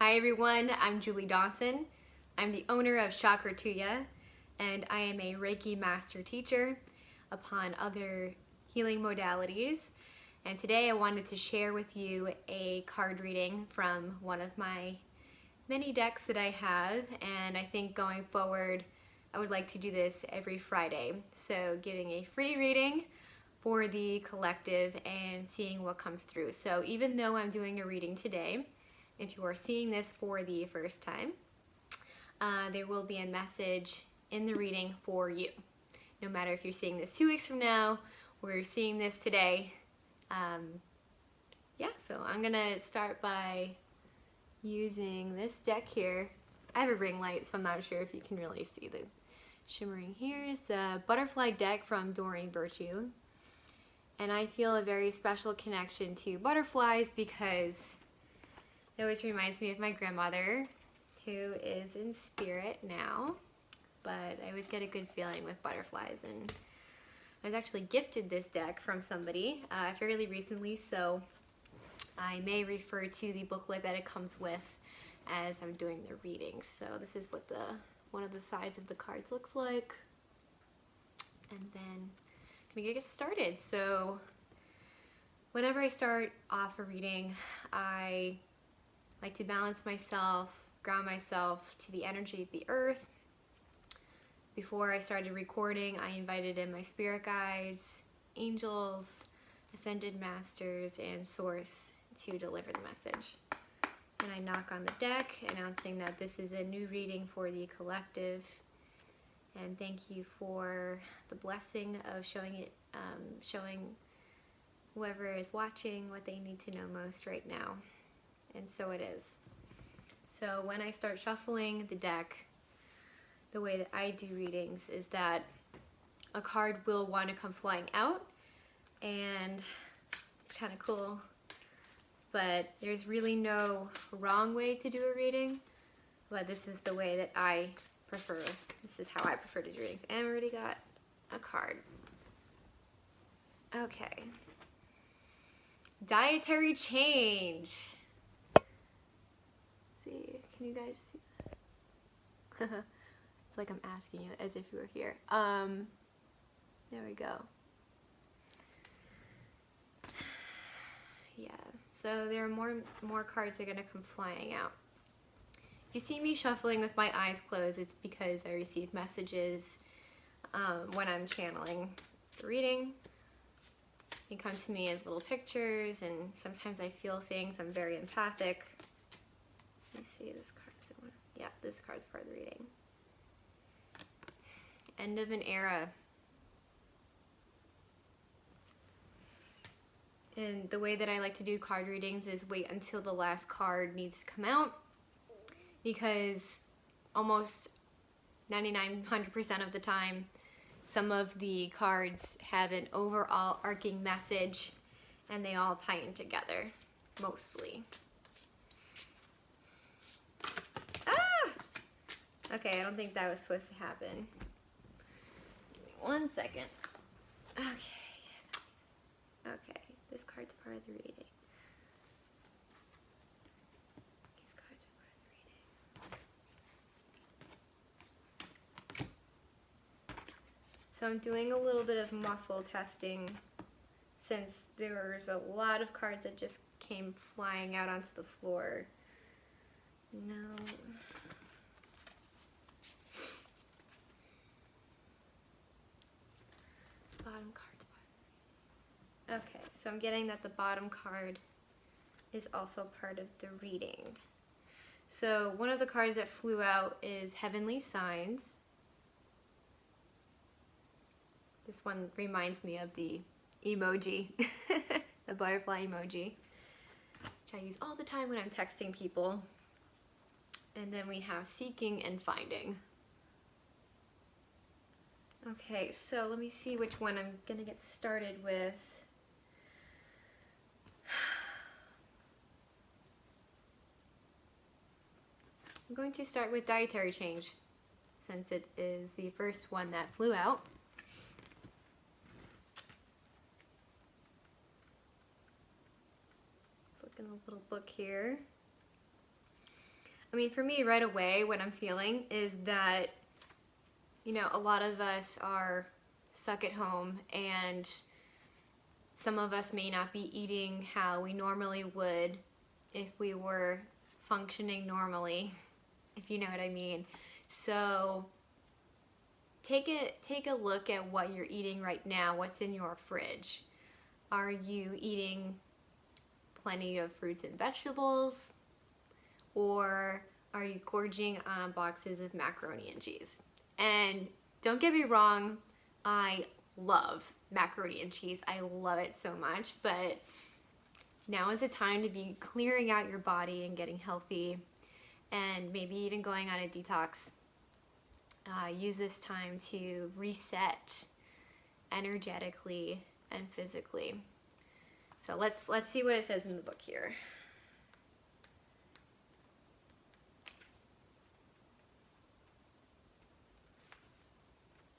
Hi everyone, I'm Julie Dawson. I'm the owner of Chakra, and I am a Reiki master teacher upon other healing modalities. And today I wanted to share with you a card reading from one of my many decks that I have, and I think going forward I would like to do this every Friday. So giving a free reading for the collective and seeing what comes through. So even though I'm doing a reading today, if you are seeing this for the first time, there will be a message in the reading for you. No matter if you're seeing this 2 weeks from now or you're seeing this today. So I'm gonna start by using this deck here. I have a ring light, so I'm not sure if you can really see the shimmering here. Is the butterfly deck from Doreen Virtue. And I feel a very special connection to butterflies because it always reminds me of my grandmother, who is in spirit now, but I always get a good feeling with butterflies. And I was actually gifted this deck from somebody fairly recently, so I may refer to the booklet that it comes with as I'm doing the reading. So this is what one of the sides of the cards looks like. And then I'm gonna get started. So whenever I start off a reading, I like to balance myself, ground myself to the energy of the earth. Before I started recording, I invited in my spirit guides, angels, ascended masters, and source to deliver the message. And I knock on the deck, announcing that this is a new reading for the collective. And thank you for the blessing of showing whoever is watching what they need to know most right now. And so it is. So when I start shuffling the deck, the way that I do readings is that a card will want to come flying out, and it's kind of cool, but there's really no wrong way to do a reading, but this is the way that I prefer. This is how I prefer to do readings. And I already got a card. Okay. Dietary change. See, can you guys see that? It's like I'm asking you as if you were here. There we go. Yeah, so there are more cards that are gonna come flying out. If you see me shuffling with my eyes closed, it's because I receive messages when I'm channeling the reading. They come to me as little pictures, and sometimes I feel things. I'm very empathic. Let me see this card. Yeah, this card's part of the reading. End of an era. And the way that I like to do card readings is wait until the last card needs to come out, because almost 99-100% of the time, some of the cards have an overall arcing message and they all tie in together, mostly. Okay, I don't think that was supposed to happen. Give me 1 second. Okay, this card's part of the reading. These cards are part of the reading. So I'm doing a little bit of muscle testing since there was a lot of cards that just came flying out onto the floor. No. Bottom card. Okay, so I'm getting that the bottom card is also part of the reading. So one of the cards that flew out is Heavenly Signs. This one reminds me of the emoji, the butterfly emoji, which I use all the time when I'm texting people. And then we have Seeking and Finding. Okay, so let me see which one I'm gonna get started with. I'm going to start with dietary change, since it is the first one that flew out. Let's look in a little book here. I mean, for me, right away, what I'm feeling is that, you know, a lot of us are stuck at home, and some of us may not be eating how we normally would if we were functioning normally, if you know what I mean. So take a look at what you're eating right now. What's in your fridge? Are you eating plenty of fruits and vegetables? Or are you gorging on boxes of macaroni and cheese? And don't get me wrong, I love macaroni and cheese. I love it so much, but now is the time to be clearing out your body and getting healthy, and maybe even going on a detox. Use this time to reset energetically and physically. So let's see what it says in the book here.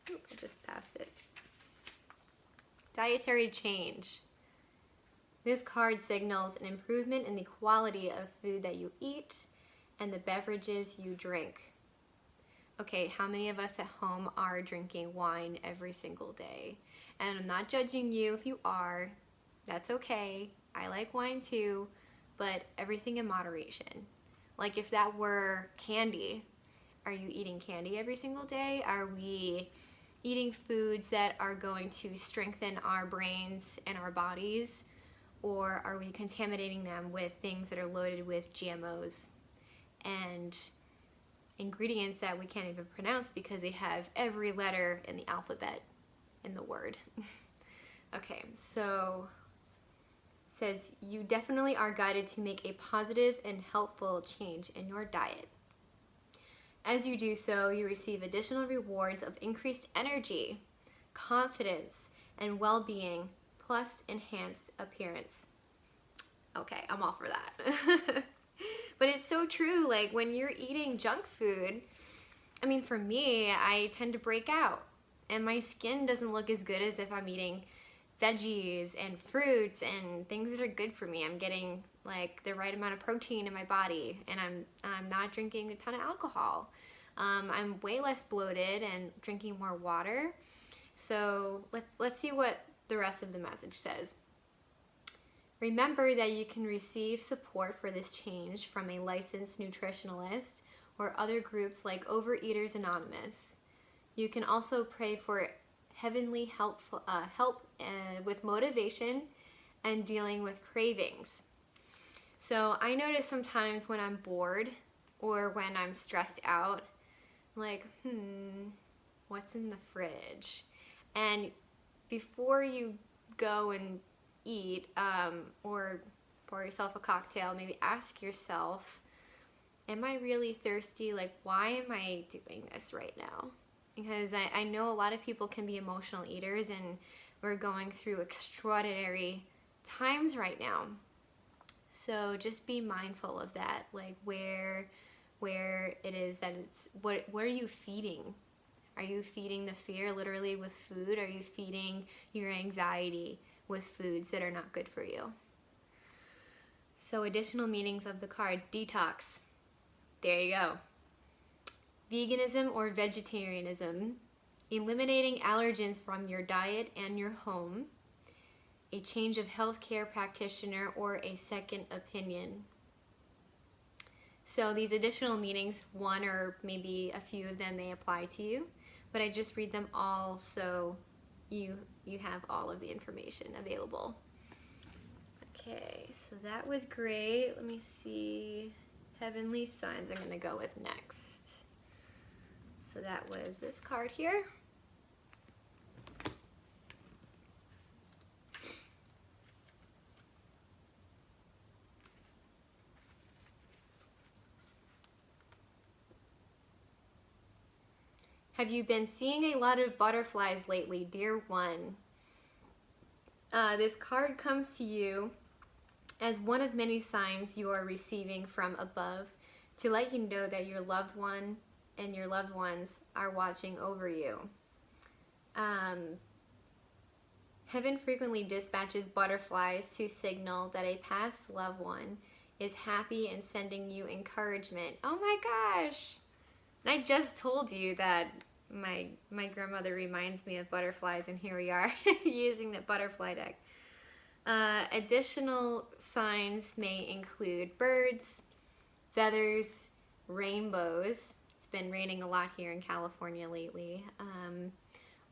I just passed it. Dietary change. This card signals an improvement in the quality of food that you eat and the beverages you drink. Okay, how many of us at home are drinking wine every single day? And I'm not judging you if you are. That's okay. I like wine too, but everything in moderation. Like if that were candy, are you eating candy every single day? Are we eating foods that are going to strengthen our brains and our bodies? Or are we contaminating them with things that are loaded with GMOs and ingredients that we can't even pronounce because they have every letter in the alphabet in the word? Okay, so it says you definitely are guided to make a positive and helpful change in your diet. As you do so, you receive additional rewards of increased energy, confidence, and well-being, plus enhanced appearance. Okay, I'm all for that. But it's so true, like when you're eating junk food, I mean, for me, I tend to break out, and my skin doesn't look as good as if I'm eating veggies and fruits and things that are good for me. I'm getting like the right amount of protein in my body, and I'm not drinking a ton of alcohol. I'm way less bloated and drinking more water. So let's see what the rest of the message says. Remember that you can receive support for this change from a licensed nutritionalist or other groups like Overeaters Anonymous. You can also pray for heavenly help with motivation and dealing with cravings. So I notice sometimes when I'm bored or when I'm stressed out, I'm like, what's in the fridge? And before you go and eat or pour yourself a cocktail, maybe ask yourself, am I really thirsty? Like, why am I doing this right now? Because I know a lot of people can be emotional eaters, and we're going through extraordinary times right now. So just be mindful of that, like where it is that it's, what are you feeding? Are you feeding the fear literally with food? Are you feeding your anxiety with foods that are not good for you? So additional meanings of the card: detox. There you go. Veganism or vegetarianism, eliminating allergens from your diet and your home, a change of healthcare practitioner, or a second opinion. So these additional meanings, one or maybe a few of them may apply to you, but I just read them all so you have all of the information available. Okay, so that was great. Let me see. Heavenly signs I'm going to go with next. So that was this card here. Have you been seeing a lot of butterflies lately, dear one? This card comes to you as one of many signs you are receiving from above to let you know that your loved one and your loved ones are watching over you. Heaven frequently dispatches butterflies to signal that a past loved one is happy and sending you encouragement. Oh my gosh. And I just told you that my grandmother reminds me of butterflies, and here we are using the butterfly deck. Additional signs may include birds, feathers, rainbows. It's been raining a lot here in California lately.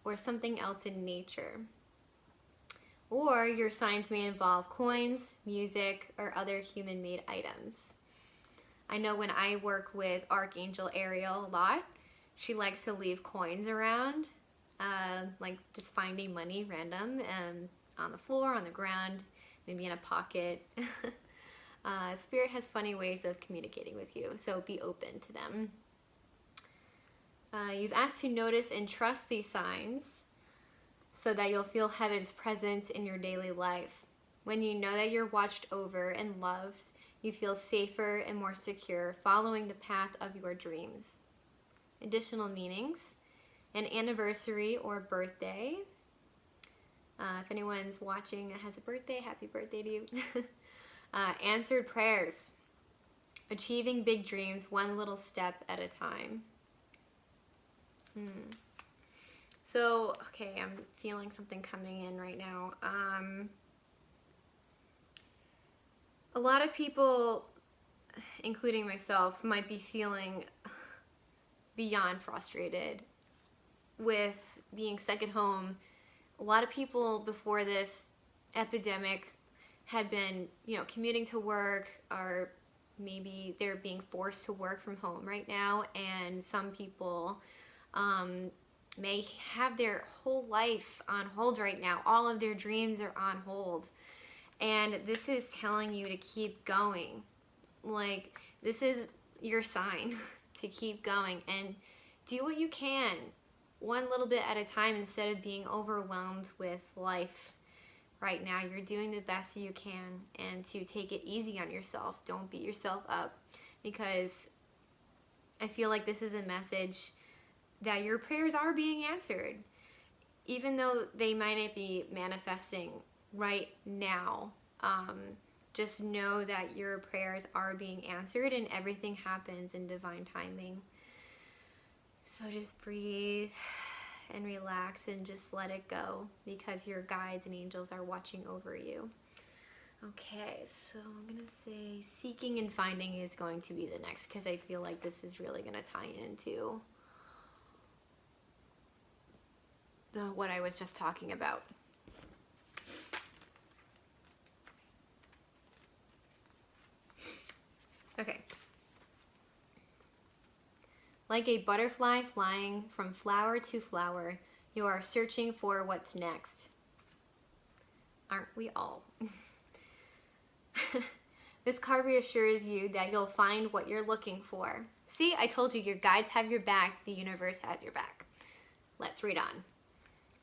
Or something else in nature. Or your signs may involve coins, music, or other human-made items. I know when I work with Archangel Ariel a lot, she likes to leave coins around, like just finding money random on the floor, on the ground, maybe in a pocket. Spirit has funny ways of communicating with you, so be open to them. You've asked to notice and trust these signs so that you'll feel heaven's presence in your daily life. When you know that you're watched over and loved, you feel safer and more secure following the path of your dreams. Additional meanings: an anniversary or birthday. If anyone's watching that has a birthday, happy birthday to you. Answered prayers. Achieving big dreams one little step at a time. So, okay, I'm feeling something coming in right now. A lot of people, including myself, might be feeling beyond frustrated with being stuck at home. A lot of people before this epidemic had been, commuting to work, or maybe they're being forced to work from home right now, and some people may have their whole life on hold right now. All of their dreams are on hold. And this is telling you to keep going. Like, this is your sign to keep going and do what you can, one little bit at a time, instead of being overwhelmed with life right now. You're doing the best you can, and to take it easy on yourself. Don't beat yourself up, because I feel like this is a message that your prayers are being answered. Even though they might not be manifesting right now, just know that your prayers are being answered, and everything happens in divine timing. So just breathe and relax and just let it go, because your guides and angels are watching over you. Okay, so I'm going to say seeking and finding is going to be the next, because I feel like this is really going to tie into what I was just talking about. Okay. Like a butterfly flying from flower to flower, you are searching for what's next. Aren't we all? This card reassures you that you'll find what you're looking for. See, I told you, your guides have your back, the universe has your back. Let's read on.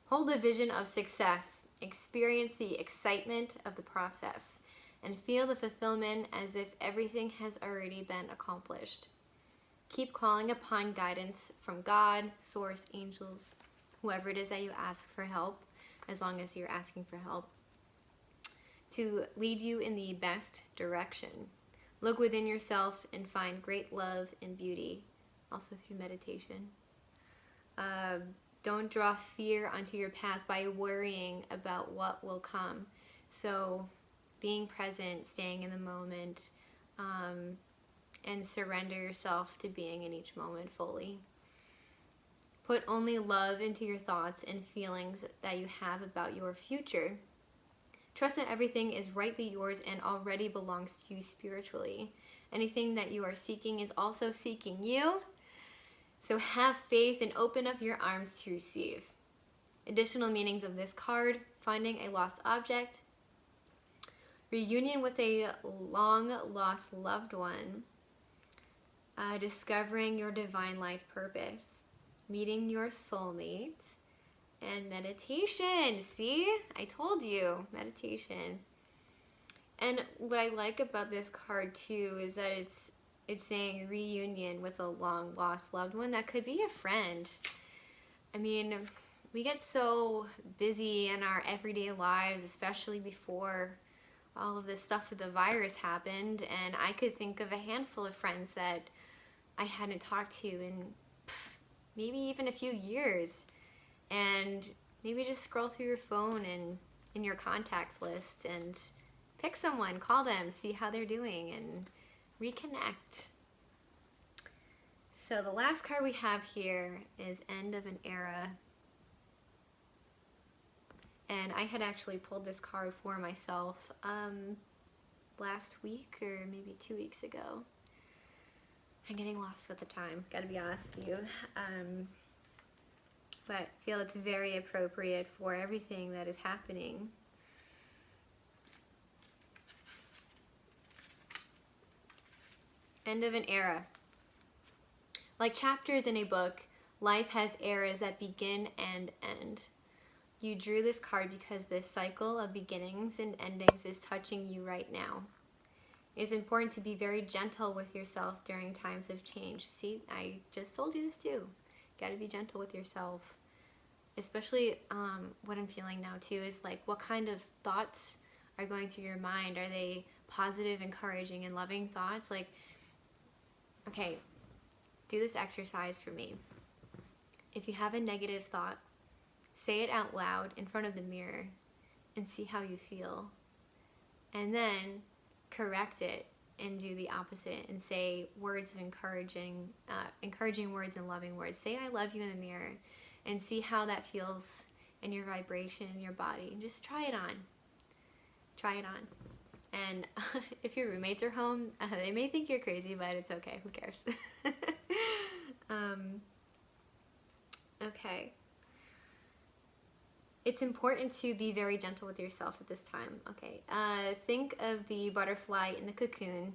Hold a vision of success, experience the excitement of the process, and feel the fulfillment as if everything has already been accomplished. Keep calling upon guidance from God, source, angels, whoever it is that you ask for help, as long as you're asking for help, to lead you in the best direction. Look within yourself and find great love and beauty, also through meditation. Don't draw fear onto your path by worrying about what will come. So being present, staying in the moment, and surrender yourself to being in each moment fully. Put only love into your thoughts and feelings that you have about your future. Trust that everything is rightly yours and already belongs to you spiritually. Anything that you are seeking is also seeking you. So have faith and open up your arms to receive. Additional meanings of this card: finding a lost object, reunion with a long-lost loved one, discovering your divine life purpose, meeting your soulmate, and meditation. See? I told you, meditation. And what I like about this card too is that it's saying reunion with a long-lost loved one. That could be a friend. I mean, we get so busy in our everyday lives, especially before all of this stuff with the virus happened, and I could think of a handful of friends that I hadn't talked to in maybe even a few years. And maybe just scroll through your phone and in your contacts list and pick someone, call them, see how they're doing, and reconnect. So the last card we have here is End of an Era. And I had actually pulled this card for myself last week or maybe 2 weeks ago. I'm getting lost with the time, gotta be honest with you. But I feel it's very appropriate for everything that is happening. End of an era. Like chapters in a book, life has eras that begin and end. You drew this card because this cycle of beginnings and endings is touching you right now. It is important to be very gentle with yourself during times of change. See, I just told you this too. Got to be gentle with yourself. Especially what I'm feeling now too is like, what kind of thoughts are going through your mind? Are they positive, encouraging, and loving thoughts? Like, okay, do this exercise for me. If you have a negative thought, say it out loud in front of the mirror and see how you feel. And then correct it and do the opposite and say words of encouraging words and loving words. Say I love you in the mirror and see how that feels in your vibration in your body. And just try it on. Try it on. And if your roommates are home, they may think you're crazy, but it's okay. Who cares? Okay. It's important to be very gentle with yourself at this time. Okay. Think of the butterfly in the cocoon,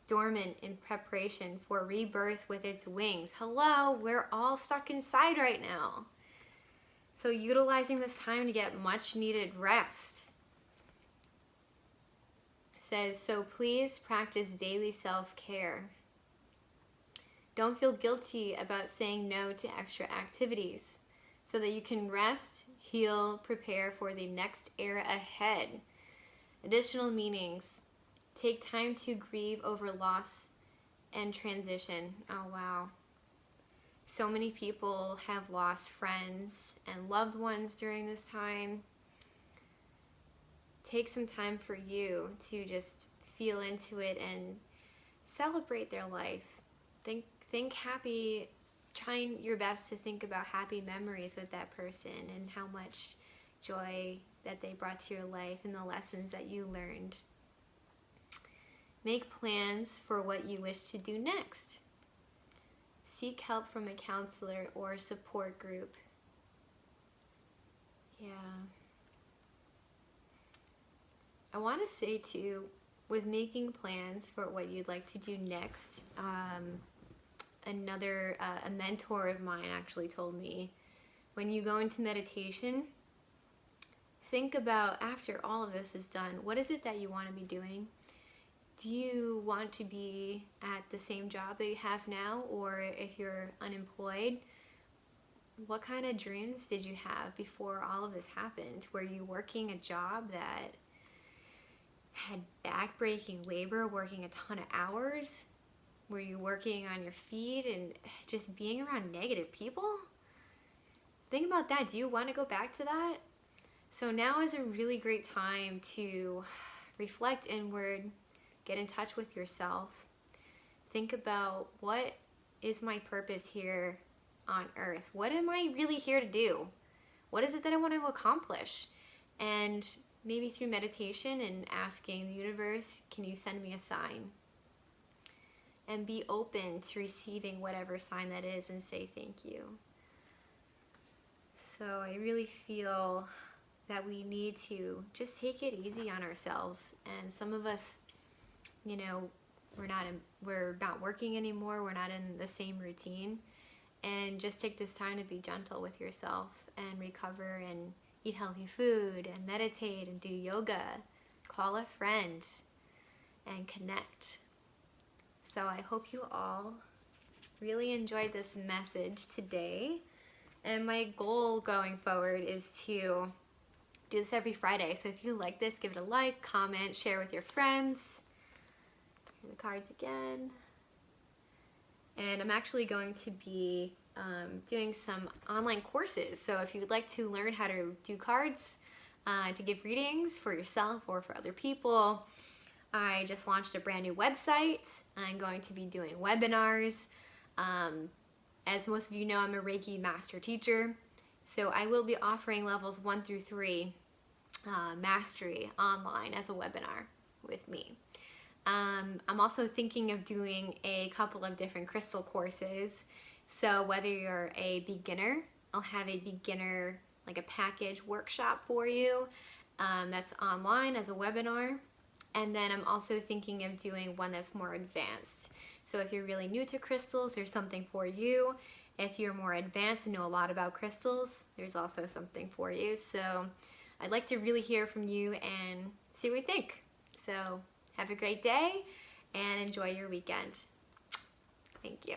dormant in preparation for rebirth with its wings. Hello, we're all stuck inside right now. So utilizing this time to get much needed rest. It says, so please practice daily self-care. Don't feel guilty about saying no to extra activities so that you can rest, heal, prepare for the next era ahead. Additional meanings. Take time to grieve over loss and transition. Oh, wow. So many people have lost friends and loved ones during this time. Take some time for you to just feel into it and celebrate their life. Think happy, trying your best to think about happy memories with that person and how much joy that they brought to your life and the lessons that you learned. Make plans for what you wish to do next. Seek help from a counselor or support group. Yeah. I want to say too, with making plans for what you'd like to do next, a mentor of mine actually told me, when you go into meditation, think about after all of this is done, what is it that you want to be doing? Do you want to be at the same job that you have now? Or if you're unemployed, what kind of dreams did you have before all of this happened? Were you working a job that had backbreaking labor, working a ton of hours? Were you working on your feet and just being around negative people? Think about that. Do you want to go back to that? So now is a really great time to reflect inward, get in touch with yourself. Think about, what is my purpose here on earth? What am I really here to do? What is it that I want to accomplish? And maybe through meditation and asking the universe, can you send me a sign? And be open to receiving whatever sign that is and say thank you. So I really feel that we need to just take it easy on ourselves. And some of us, you know, we're not working anymore. We're not in the same routine. And just take this time to be gentle with yourself and recover and eat healthy food and meditate and do yoga. Call a friend and connect. So I hope you all really enjoyed this message today. And my goal going forward is to do this every Friday. So if you like this, give it a like, comment, share with your friends. Here are the cards again. And I'm actually going to be doing some online courses. So if you would like to learn how to do cards, to give readings for yourself or for other people, I just launched a brand new website. I'm going to be doing webinars. As most of you know, I'm a Reiki master teacher. So I will be offering levels 1 through 3 mastery online as a webinar with me. I'm also thinking of doing a couple of different crystal courses. So whether you're a beginner, I'll have a beginner, like a package workshop for you that's online as a webinar. And then I'm also thinking of doing one that's more advanced. So if you're really new to crystals, there's something for you. If you're more advanced and know a lot about crystals, there's also something for you. So I'd like to really hear from you and see what you think. So have a great day and enjoy your weekend. Thank you.